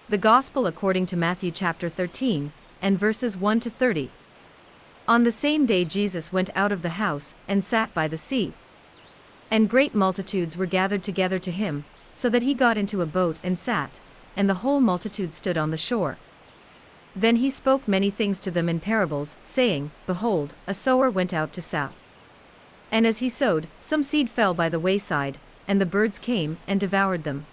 The Gospel according to Matthew chapter 13, and verses 1 to 30. On the same day Jesus went out of the house, and sat by the sea. And great multitudes were gathered together to him, so that he got into a boat and sat, and the whole multitude stood on the shore. Then he spoke many things to them in parables, saying, Behold, a sower went out to sow. And as he sowed, some seed fell by the wayside, and the birds came and devoured them.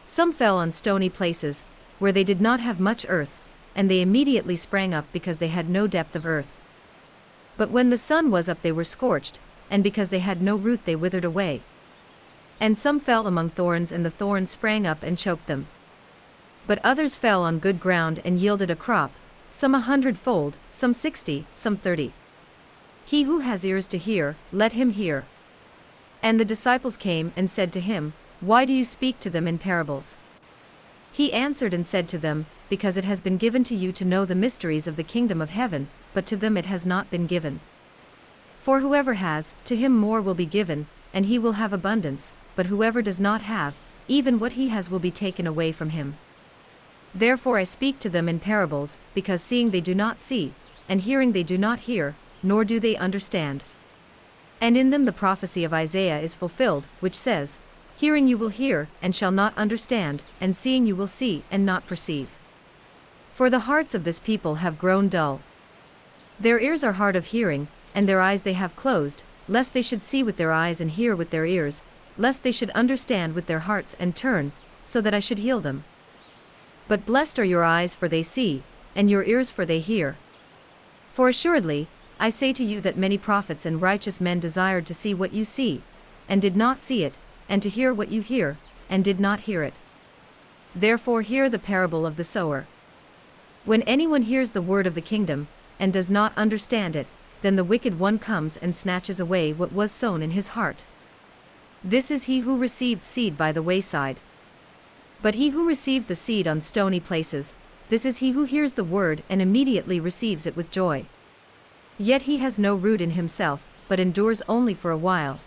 Some fell on stony places, where they did not have much earth, and they immediately sprang up because they had no depth of earth. But when the sun was up they were scorched, and because they had no root they withered away. And some fell among thorns, and the thorns sprang up and choked them. But others fell on good ground and yielded a crop, some 100-fold, some 60, some 30. He who has ears to hear, let him hear. And the disciples came and said to him, Why do you speak to them in parables? He answered and said to them, Because it has been given to you to know the mysteries of the kingdom of heaven, but to them it has not been given. For whoever has, to him more will be given, and he will have abundance, but whoever does not have, even what he has will be taken away from him. Therefore I speak to them in parables, because seeing they do not see, and hearing they do not hear, nor do they understand. And in them the prophecy of Isaiah is fulfilled, which says, Hearing you will hear, and shall not understand, and seeing you will see, and not perceive. For the hearts of this people have grown dull. Their ears are hard of hearing, and their eyes they have closed, lest they should see with their eyes and hear with their ears, lest they should understand with their hearts and turn, so that I should heal them. But blessed are your eyes, for they see, and your ears, for they hear. For assuredly, I say to you that many prophets and righteous men desired to see what you see, and did not see it, and to hear what you hear, and did not hear it. Therefore hear the parable of the sower. When anyone hears the word of the kingdom, and does not understand it, then the wicked one comes and snatches away what was sown in his heart. This is he who received seed by the wayside. But he who received the seed on stony places, this is he who hears the word and immediately receives it with joy. Yet he has no root in himself, but endures only for a while.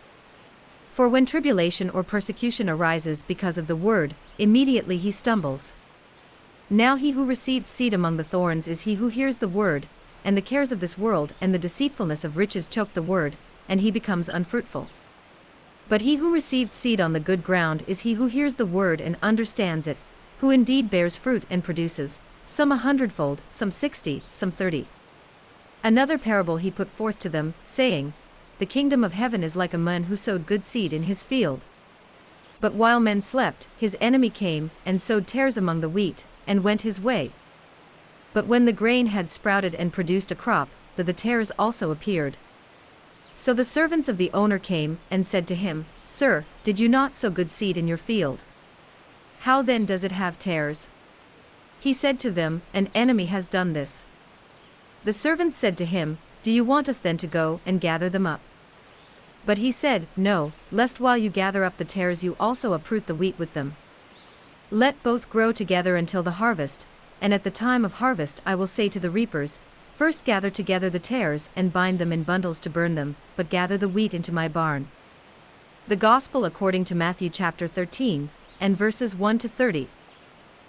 For when tribulation or persecution arises because of the word, immediately he stumbles. Now he who received seed among the thorns is he who hears the word, and the cares of this world and the deceitfulness of riches choke the word, and he becomes unfruitful. But he who received seed on the good ground is he who hears the word and understands it, who indeed bears fruit and produces, some 100-fold, some 60, some 30. Another parable he put forth to them, saying, The kingdom of heaven is like a man who sowed good seed in his field. But while men slept, his enemy came, and sowed tares among the wheat, and went his way. But when the grain had sprouted and produced a crop, the tares also appeared. So the servants of the owner came, and said to him, Sir, did you not sow good seed in your field? How then does it have tares? He said to them, An enemy has done this. The servants said to him, Do you want us then to go and gather them up? But he said, No, lest while you gather up the tares you also uproot the wheat with them. Let both grow together until the harvest, and at the time of harvest I will say to the reapers, First gather together the tares and bind them in bundles to burn them, but gather the wheat into my barn. The Gospel according to Matthew chapter 13, and verses 1 to 30.